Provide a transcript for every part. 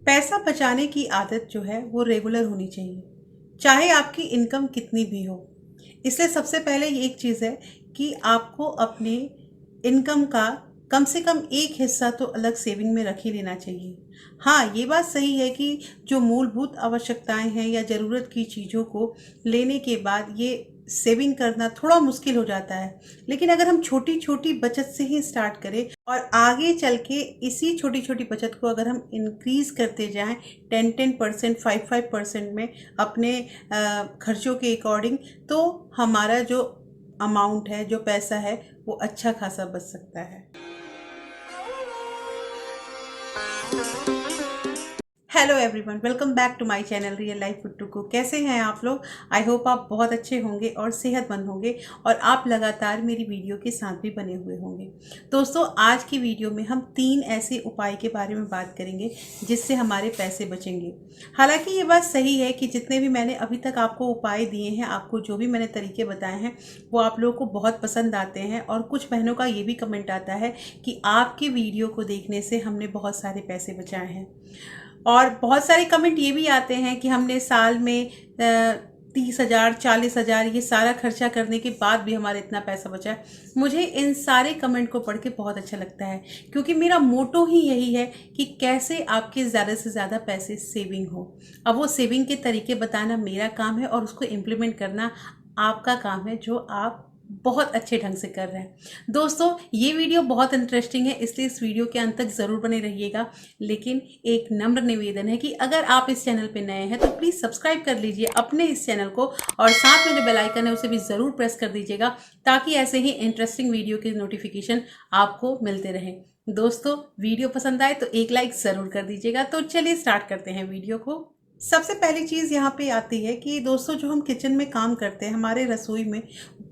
पैसा बचाने की आदत जो है वो रेगुलर होनी चाहिए, चाहे आपकी इनकम कितनी भी हो। इसलिए सबसे पहले ये एक चीज़ है कि आपको अपने इनकम का कम से कम एक हिस्सा तो अलग सेविंग में रख ही लेना चाहिए। हाँ, ये बात सही है कि जो मूलभूत आवश्यकताएं हैं या ज़रूरत की चीज़ों को लेने के बाद ये सेविंग करना थोड़ा मुश्किल हो जाता है। लेकिन अगर हम छोटी छोटी बचत से ही स्टार्ट करें और आगे चल के इसी छोटी छोटी बचत को अगर हम इंक्रीज करते जाएं 10-10%, 5-5% में अपने खर्चों के अकॉर्डिंग, तो हमारा जो अमाउंट है, जो पैसा है, वो अच्छा खासा बच सकता है। Hello everyone, welcome back to my channel real life food to cook. कैसे हैं आप लोग? आई होप आप बहुत अच्छे होंगे और सेहतमंद होंगे और आप लगातार मेरी वीडियो के साथ भी बने हुए होंगे। दोस्तों, आज की वीडियो में हम 3 ऐसे उपाय के बारे में बात करेंगे जिससे हमारे पैसे बचेंगे। हालांकि ये बात सही है कि जितने भी मैंने अभी तक आपको उपाय दिए हैं, आपको जो भी मैंने तरीके बताए हैं, वो आप लोगों को बहुत पसंद आते हैं। और कुछ बहनों का ये भी कमेंट आता है कि आपकी वीडियो को देखने से हमने बहुत सारे पैसे बचाए हैं। और बहुत सारे कमेंट ये भी आते हैं कि हमने साल में 30,000, 40,000 ये सारा खर्चा करने के बाद भी हमारा इतना पैसा बचा है। मुझे इन सारे कमेंट को पढ़ के बहुत अच्छा लगता है, क्योंकि मेरा मोटो ही यही है कि कैसे आपके ज़्यादा से ज़्यादा पैसे सेविंग हो। अब वो सेविंग के तरीके बताना मेरा काम है और उसको इम्प्लीमेंट करना आपका काम है, जो आप बहुत अच्छे ढंग से कर रहे हैं। दोस्तों, ये वीडियो बहुत इंटरेस्टिंग है, इसलिए इस वीडियो के अंत तक ज़रूर बने रहिएगा। लेकिन एक नम्र निवेदन है कि अगर आप इस चैनल पे नए हैं तो प्लीज़ सब्सक्राइब कर लीजिए अपने इस चैनल को, और साथ में जो बेल आइकन है उसे भी ज़रूर प्रेस कर दीजिएगा, ताकि ऐसे ही इंटरेस्टिंग वीडियो के नोटिफिकेशन आपको मिलते रहें। दोस्तों, वीडियो पसंद आए तो एक लाइक ज़रूर कर दीजिएगा। तो चलिए स्टार्ट करते हैं वीडियो को। सबसे पहली चीज़ यहाँ पे आती है कि दोस्तों, जो हम किचन में काम करते हैं, हमारे रसोई में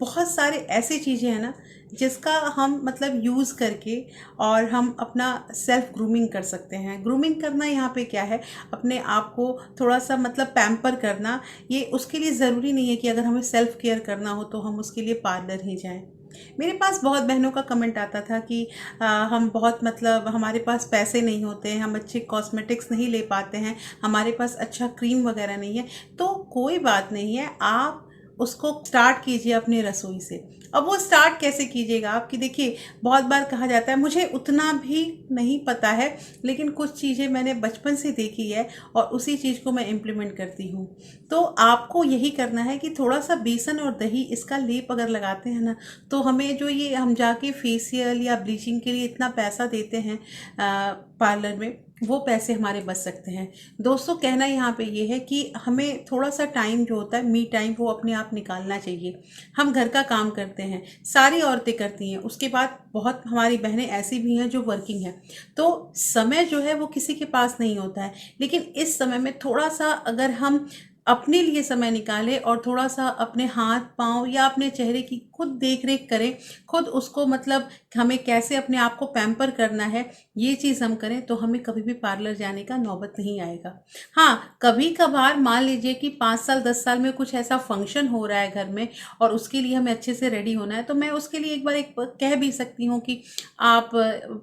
बहुत सारे ऐसी चीज़ें हैं ना, जिसका हम मतलब यूज़ करके और हम अपना सेल्फ ग्रूमिंग कर सकते हैं। ग्रूमिंग करना यहाँ पे क्या है, अपने आप को थोड़ा सा मतलब पैम्पर करना। ये उसके लिए ज़रूरी नहीं है कि अगर हमें सेल्फ केयर करना हो तो हम उसके लिए पार्लर ही जाएं। मेरे पास बहुत बहनों का कमेंट आता था कि हम बहुत मतलब हमारे पास पैसे नहीं होते हैं, हम अच्छे कॉस्मेटिक्स नहीं ले पाते हैं, हमारे पास अच्छा क्रीम वगैरह नहीं है। तो कोई बात नहीं है, आप उसको स्टार्ट कीजिए अपनी रसोई से। अब वो स्टार्ट कैसे कीजिएगा आपकी, देखिए, बहुत बार कहा जाता है, मुझे उतना भी नहीं पता है, लेकिन कुछ चीज़ें मैंने बचपन से देखी है और उसी चीज़ को मैं इम्प्लीमेंट करती हूँ। तो आपको यही करना है कि थोड़ा सा बेसन और दही, इसका लेप अगर लगाते हैं ना, तो हमें जो ये हम जाके फेशियल या ब्लीचिंग के लिए इतना पैसा देते हैं पार्लर में, वो पैसे हमारे बच सकते हैं। दोस्तों, कहना यहाँ पे ये है कि हमें थोड़ा सा टाइम जो होता है, मी टाइम, वो अपने आप निकालना चाहिए। हम घर का काम करते हैं, सारी औरतें करती हैं, उसके बाद बहुत हमारी बहनें ऐसी भी हैं जो वर्किंग हैं। तो समय जो है वो किसी के पास नहीं होता है, लेकिन इस समय में थोड़ा सा अगर हम अपने लिए समय निकालें और थोड़ा सा अपने हाथ पाँव या अपने चेहरे की खुद देख रेख करें, खुद उसको मतलब हमें कैसे अपने आप को पैम्पर करना है, ये चीज़ हम करें, तो हमें कभी भी पार्लर जाने का नौबत नहीं आएगा। हाँ, कभी कभार मान लीजिए कि 5 साल 10 साल में कुछ ऐसा फंक्शन हो रहा है घर में और उसके लिए हमें अच्छे से रेडी होना है, तो मैं उसके लिए एक बार एक कह भी सकती हूँ कि आप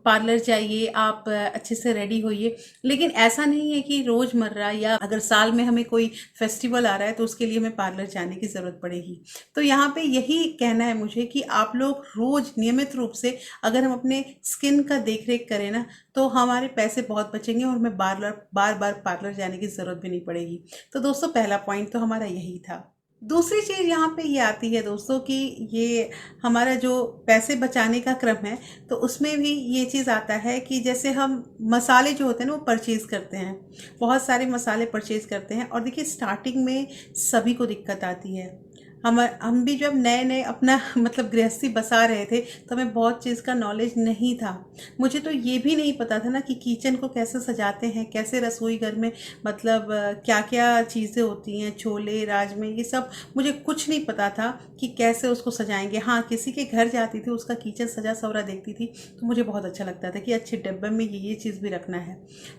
पार्लर जाइए, आप अच्छे से रेडी होइए। लेकिन ऐसा नहीं है कि रोज़मर्रा या अगर साल में हमें कोई फेस्टिवल आ रहा है तो उसके लिए हमें पार्लर जाने की ज़रूरत पड़ेगी। तो यहाँ पे यही कहना है मुझे कि आप लोग रोज़ नियमित रूप से अगर हम अपने स्किन का देख रेख करें ना, तो हमारे पैसे बहुत बचेंगे और हमें बार बार पार्लर जाने की ज़रूरत भी नहीं पड़ेगी। तो दोस्तों, पहला पॉइंट तो हमारा यही था। दूसरी चीज़ यहाँ पे ये आती है दोस्तों कि ये हमारा जो पैसे बचाने का क्रम है, तो उसमें भी ये चीज़ आता है कि जैसे हम मसाले जो होते हैं ना, वो परचेज़ करते हैं, बहुत सारे मसाले परचेज़ करते हैं। और देखिए, स्टार्टिंग में सभी को दिक्कत आती है। हम भी जब नए नए अपना मतलब गृहस्थी बसा रहे थे, तो हमें बहुत चीज़ का नॉलेज नहीं था। मुझे तो ये भी नहीं पता था ना कि किचन को कैसे सजाते हैं, कैसे रसोई घर में मतलब क्या क्या चीज़ें होती हैं, छोले राजमे, ये सब मुझे कुछ नहीं पता था कि कैसे उसको सजाएंगे। हाँ, किसी के घर जाती थी, उसका किचन सजा सवरा देखती थी, तो मुझे बहुत अच्छा लगता था कि अच्छे डब्बे में ये चीज़ भी रखना है।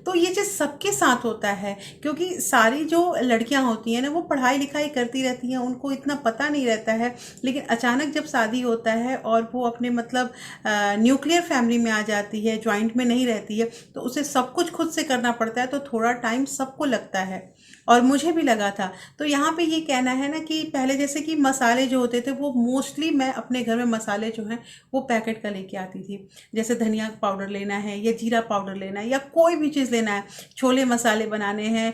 तो ये चीज़ सबके साथ होता है, क्योंकि सारी जो लड़कियां होती हैं ना, वो पढ़ाई लिखाई करती रहती हैं, उनको इतना पता नहीं रहता है। लेकिन अचानक जब शादी होता है और वो अपने मतलब न्यूक्लियर फैमिली में आ जाती है, जॉइंट में नहीं रहती है, तो उसे सब कुछ खुद से करना पड़ता है, तो थोड़ा टाइम सबको लगता है और मुझे भी लगा था। तो यहाँ पे ये कहना है ना कि पहले जैसे कि मसाले जो होते थे वो मोस्टली मैं अपने घर में मसाले जो हैं वो पैकेट का लेके आती थी। जैसे धनिया पाउडर लेना है या जीरा पाउडर लेना है या कोई भी चीज़ लेना है, छोले मसाले बनाने हैं,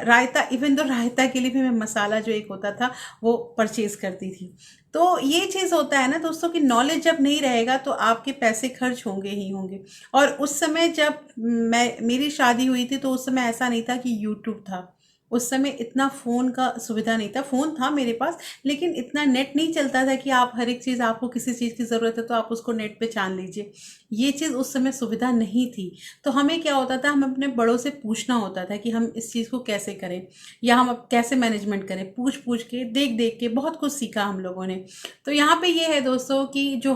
रायता, इवन तो रायता के लिए भी मैं मसाला जो एक होता था वो परचेज करती थी। तो ये चीज़ होता है ना दोस्तों कि नॉलेज जब नहीं रहेगा तो आपके पैसे खर्च होंगे ही होंगे। और उस समय जब मेरी शादी हुई थी तो उस समय ऐसा नहीं था कि यूट्यूब था। उस समय इतना फ़ोन का सुविधा नहीं था। फ़ोन था मेरे पास, लेकिन इतना नेट नहीं चलता था कि आप हर एक चीज़, आपको किसी चीज़ की ज़रूरत है तो आप उसको नेट पे छान लीजिए। ये चीज़ उस समय सुविधा नहीं थी। तो हमें क्या होता था, हमें अपने बड़ों से पूछना होता था कि हम इस चीज़ को कैसे करें या हम अब कैसे मैनेजमेंट करें। पूछ पूछ के, देख देख के बहुत कुछ सीखा हम लोगों ने। तो यहाँ पे ये है दोस्तों कि जो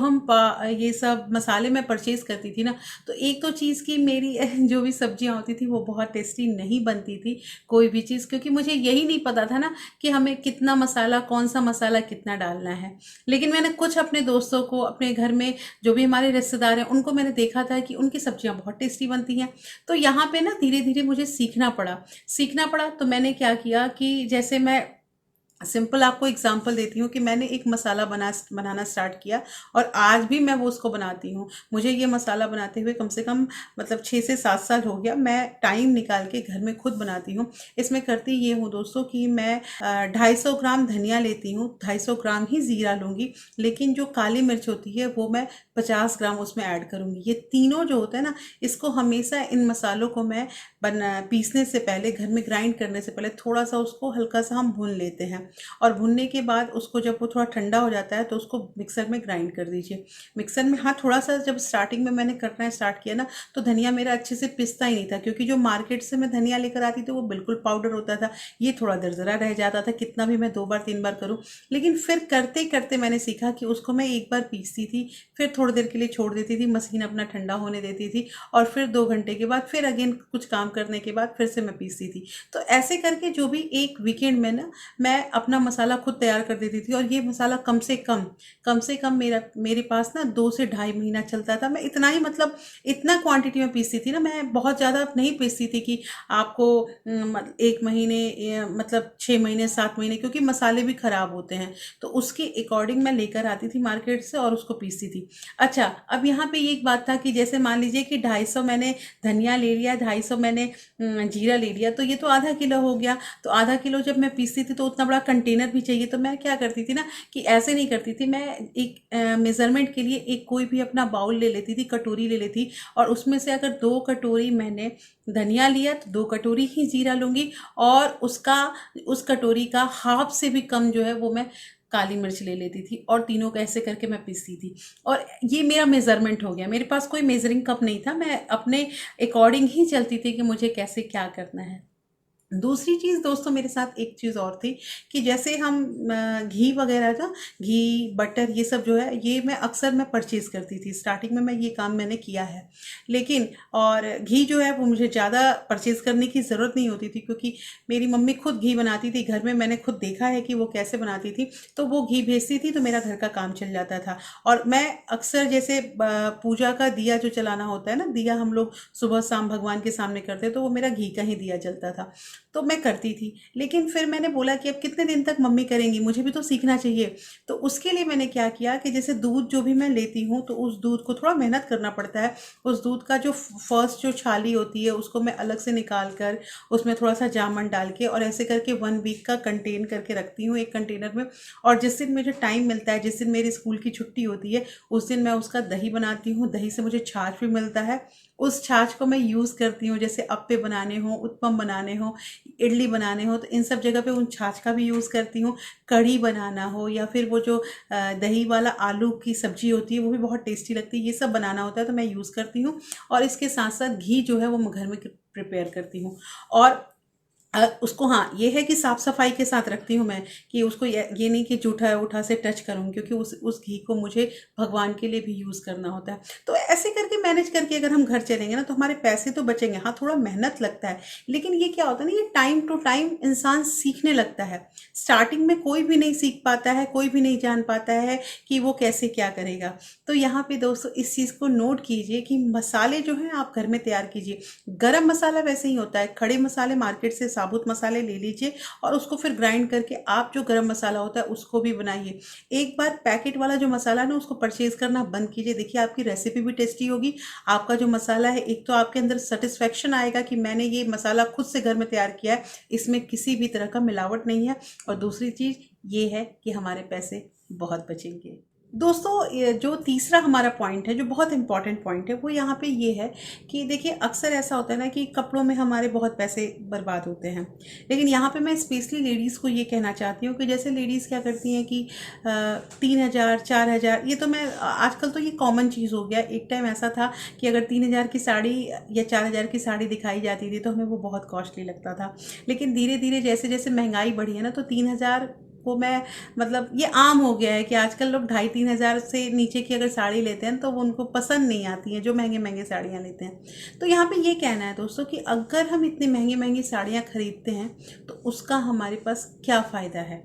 ये सब मसाले मैं परचेज़ करती थी ना, तो एक तो चीज़ की मेरी जो भी सब्जियाँ होती थी वो बहुत टेस्टी नहीं बनती थी, कोई भी चीज़, क्योंकि मुझे यही नहीं पता था ना कि हमें कितना मसाला, कौन सा मसाला कितना डालना है। लेकिन मैंने कुछ अपने दोस्तों को, अपने घर में जो भी हमारे रिश्तेदार हैं, उनको मैंने देखा था कि उनकी सब्जियां बहुत टेस्टी बनती हैं। तो यहाँ पे ना धीरे धीरे मुझे सीखना पड़ा। तो मैंने क्या किया कि जैसे मैं सिंपल आपको एग्जांपल देती हूँ कि मैंने एक मसाला बनाना स्टार्ट किया और आज भी मैं वो उसको बनाती हूँ। मुझे ये मसाला बनाते हुए कम से कम मतलब 6 से 7 साल हो गया। मैं टाइम निकाल के घर में खुद बनाती हूँ। इसमें करती ये हूँ दोस्तों कि मैं 250 ग्राम धनिया लेती हूँ, 250 ग्राम ही ज़ीरा लूँगी, लेकिन जो काली मिर्च होती है वो मैं 50 ग्राम उसमें ऐड करूँगी। ये तीनों जो होता है ना, इसको हमेशा इन मसालों को मैं पीसने से पहले, घर में ग्राइंड करने से पहले थोड़ा सा उसको हल्का सा हम भून लेते हैं। और भुनने के बाद उसको जब वो थोड़ा ठंडा हो जाता है तो उसको मिक्सर में ग्राइंड कर दीजिए। मिक्सर में, हाँ, थोड़ा सा जब स्टार्टिंग में मैंने करना स्टार्ट किया ना तो धनिया मेरा अच्छे से पिसता ही नहीं था, क्योंकि जो मार्केट से मैं धनिया लेकर आती थी वो बिल्कुल पाउडर होता था। ये थोड़ा दरदरा रह जाता था, कितना भी मैं 2 बार 3 बार करूँ। लेकिन फिर करते करते मैंने सीखा कि उसको मैं एक बार पीसती थी, फिर थोड़ी देर के लिए छोड़ देती थी, मशीन अपना ठंडा होने देती थी, और फिर 2 घंटे के बाद फिर अगेन कुछ काम करने के बाद फिर से मैं पीसती थी। तो ऐसे करके जो भी एक वीकेंड में ना मैं अपना मसाला खुद तैयार कर देती थी। और ये मसाला कम से कम मेरे पास ना 2 से ढाई महीना चलता था। मैं इतना ही, मतलब इतना क्वांटिटी में पीसती थी ना, मैं बहुत ज़्यादा नहीं पीसती थी कि आपको 1 महीने मतलब 6 महीने 7 महीने, क्योंकि मसाले भी ख़राब होते हैं। तो उसके अकॉर्डिंग मैं लेकर आती थी मार्केट से और उसको पीसती थी। अच्छा, अब यहाँ पे ये एक बात था कि जैसे मान लीजिए कि 250 मैंने धनिया ले लिया, 250 मैंने जीरा ले लिया, तो ये तो आधा किलो हो गया। तो आधा किलो जब मैं पीसती थी तो उतना बड़ा कंटेनर भी चाहिए। तो मैं क्या करती थी ना कि ऐसे नहीं करती थी, मैं एक मेज़रमेंट के लिए एक कोई भी अपना बाउल ले लेती थी, कटोरी ले लेती, और उसमें से अगर 2 कटोरी मैंने धनिया लिया तो 2 कटोरी ही जीरा लूँगी, और उस कटोरी का हाफ से भी कम जो है वो मैं काली मिर्च ले लेती थी, और तीनों को ऐसे करके मैं पीसती थी। और ये मेरा मेज़रमेंट हो गया। मेरे पास कोई मेजरिंग कप नहीं था, मैं अपने अकॉर्डिंग ही चलती थी कि मुझे कैसे क्या करना है। दूसरी चीज़ दोस्तों, मेरे साथ एक चीज़ और थी कि जैसे हम घी वगैरह ना, घी बटर ये सब जो है ये मैं अक्सर परचेज़ करती थी। स्टार्टिंग में मैं ये काम मैंने किया है। लेकिन और घी जो है वो मुझे ज़्यादा परचेज़ करने की ज़रूरत नहीं होती थी, क्योंकि मेरी मम्मी खुद घी बनाती थी घर में। मैंने खुद देखा है कि वो कैसे बनाती थी, तो वो घी भेजती थी तो मेरा घर का काम चल जाता था। और मैं अक्सर जैसे पूजा का दिया जो जलाना होता है ना, दिया हम लोग सुबह शाम भगवान के सामने करते, तो वो मेरा घी का ही दिया जलता था। तो मैं करती थी। लेकिन फिर मैंने बोला कि अब कितने दिन तक मम्मी करेंगी, मुझे भी तो सीखना चाहिए। तो उसके लिए मैंने क्या किया कि जैसे दूध जो भी मैं लेती हूँ तो उस दूध को थोड़ा मेहनत करना पड़ता है। उस दूध का जो फर्स्ट जो छाली होती है उसको मैं अलग से निकाल कर उसमें थोड़ा सा जामन डाल के और ऐसे करके 1 वीक का कंटेन करके रखती हूँ एक कंटेनर में। और जिस दिन मुझे टाइम मिलता है, जिस दिन मेरी स्कूल की छुट्टी होती है, उस दिन मैं उसका दही बनाती हूँ। दही से मुझे छाछ भी मिलता है। उस छाछ को मैं यूज़ करती हूँ, जैसे अप्पे बनाने हो, उत्पम बनाने हो, इडली बनाने हो, तो इन सब जगह पे उन छाछ का भी यूज़ करती हूँ। कढ़ी बनाना हो, या फिर वो जो दही वाला आलू की सब्जी होती है वो भी बहुत टेस्टी लगती है। ये सब बनाना होता है तो मैं यूज़ करती हूँ। और इसके साथ साथ घी जो है वो मैं घर में प्रिपेयर करती हूँ। और उसको, हाँ, ये है कि साफ सफाई के साथ रखती हूँ मैं, कि उसको ये नहीं कि जूठा उठा से टच करूँ, क्योंकि उस घी को मुझे भगवान के लिए भी यूज़ करना होता है। तो ऐसे करके मैनेज करके अगर हम घर चलेंगे ना, तो हमारे पैसे तो बचेंगे। हाँ, थोड़ा मेहनत लगता है, लेकिन ये क्या होता है ना, ये टाइम टू टाइम इंसान सीखने लगता है। स्टार्टिंग में कोई भी नहीं सीख पाता है, कोई भी नहीं जान पाता है कि वो कैसे क्या करेगा। तो यहाँ पे दोस्तों इस चीज़ को नोट कीजिए कि मसाले जो हैं आप घर में तैयार कीजिए। गरम मसाला वैसे ही होता है, खड़े मसाले मार्केट से साबुत मसाले ले लीजिए और उसको फिर ग्राइंड करके आप जो गरम मसाला होता है उसको भी बनाइए। एक बार पैकेट वाला जो मसाला है ना, उसको परचेज करना बंद कीजिए। देखिए आपकी रेसिपी भी टेस्टी होगी, आपका जो मसाला है, एक तो आपके अंदर सेटिस्फेक्शन आएगा कि मैंने ये मसाला खुद से घर में तैयार किया है, इसमें किसी भी तरह का मिलावट नहीं है, और दूसरी चीज़ ये है कि हमारे पैसे बहुत बचेंगे। दोस्तों ये जो तीसरा हमारा पॉइंट है, जो बहुत इंपॉर्टेंट पॉइंट है, वो यहाँ पे ये है कि देखिए अक्सर ऐसा होता है ना कि कपड़ों में हमारे बहुत पैसे बर्बाद होते हैं। लेकिन यहाँ पे मैं स्पेशली लेडीज़ को ये कहना चाहती हूँ कि जैसे लेडीज़ क्या करती हैं कि 3,000 4,000, ये तो मैं आजकल तो ये कॉमन चीज़ हो गया। एक टाइम ऐसा था कि अगर 3,000 की साड़ी या 4,000 की साड़ी दिखाई जाती थी तो हमें वो बहुत कॉस्टली लगता था। लेकिन धीरे धीरे जैसे जैसे महंगाई बढ़ी है ना, तो 3,000 को मैं, मतलब ये आम हो गया है कि आजकल लोग 2,500-3,000 से नीचे की अगर साड़ी लेते हैं तो वो उनको पसंद नहीं आती हैं, जो महंगे महंगे साड़ियाँ लेते हैं। तो यहाँ पे ये कहना है दोस्तों कि अगर हम इतनी महंगी महंगी साड़ियाँ खरीदते हैं तो उसका हमारे पास क्या फ़ायदा है।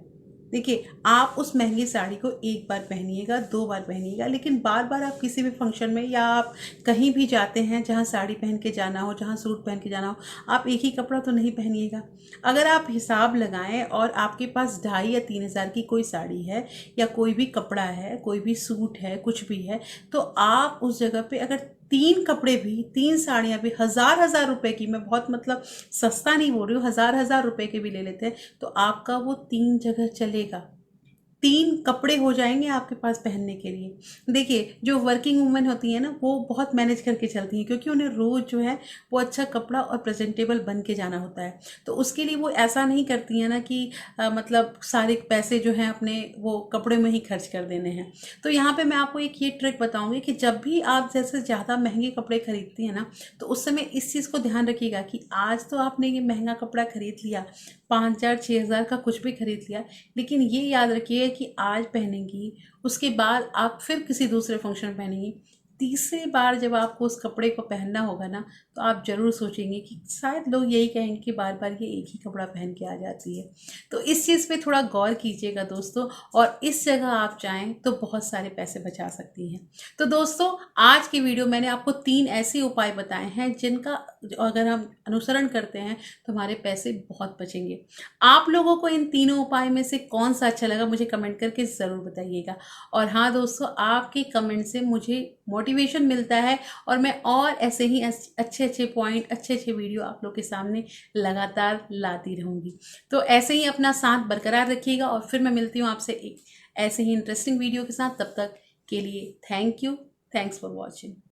देखिए आप उस महंगी साड़ी को एक बार पहनिएगा, 2 बार पहनिएगा, लेकिन बार बार आप किसी भी फंक्शन में या आप कहीं भी जाते हैं जहाँ साड़ी पहन के जाना हो, जहाँ सूट पहन के जाना हो, आप एक ही कपड़ा तो नहीं पहनिएगा। अगर आप हिसाब लगाएं और आपके पास 2,500 या 3,000 की कोई साड़ी है या कोई भी कपड़ा है, कोई भी सूट है, कुछ भी है, तो आप उस जगह पे अगर 3 कपड़े भी, 3 साड़ियाँ भी 1,000-1,000 रुपए की, मैं बहुत मतलब सस्ता नहीं बोल रही हूँ, 1,000-1,000 रुपए के भी ले लेते हैं, तो आपका वो 3 जगह चलेगा। 3 कपड़े हो जाएंगे आपके पास पहनने के लिए। देखिए जो वर्किंग वूमेन होती है ना, वो बहुत मैनेज करके चलती हैं, क्योंकि उन्हें रोज़ जो है वो अच्छा कपड़ा और प्रेजेंटेबल बन के जाना होता है। तो उसके लिए वो ऐसा नहीं करती हैं ना कि मतलब सारे पैसे जो हैं अपने वो कपड़े में ही खर्च कर देने हैं। तो यहाँ पे मैं आपको एक ये ट्रिक बताऊंगी कि जब भी आप जैसे ज़्यादा महंगे कपड़े खरीदती हैं ना, तो उस समय इस चीज़ को ध्यान रखिएगा कि आज तो आपने ये महंगा कपड़ा खरीद लिया, 5,000 6,000 का कुछ भी खरीद लिया, लेकिन ये याद रखिए कि आज पहनेंगी, उसके बाद आप फिर किसी दूसरे फंक्शन में पहनेंगी, तीसरी बार जब आपको उस कपड़े को पहनना होगा ना, तो आप ज़रूर सोचेंगे कि शायद लोग यही कहेंगे कि बार बार ये एक ही कपड़ा पहन के आ जाती है। तो इस चीज़ पे थोड़ा गौर कीजिएगा दोस्तों, और इस जगह आप चाहें तो बहुत सारे पैसे बचा सकती हैं। तो दोस्तों आज की वीडियो मैंने आपको 3 ऐसे उपाय बताए हैं जिनका अगर हम अनुसरण करते हैं तो हमारे पैसे बहुत बचेंगे। आप लोगों को इन तीनों उपाय में से कौन सा अच्छा लगा मुझे कमेंट करके ज़रूर बताइएगा। और हाँ दोस्तों, आपके कमेंट से मुझे मोटिवेशन मिलता है और मैं और ऐसे ही अच्छे अच्छे पॉइंट, अच्छे अच्छे वीडियो आप लोग के सामने लगातार लाती रहूँगी। तो ऐसे ही अपना साथ बरकरार रखिएगा, और फिर मैं मिलती हूँ आपसे एक ऐसे ही इंटरेस्टिंग वीडियो के साथ। तब तक के लिए thank you, thanks for watching.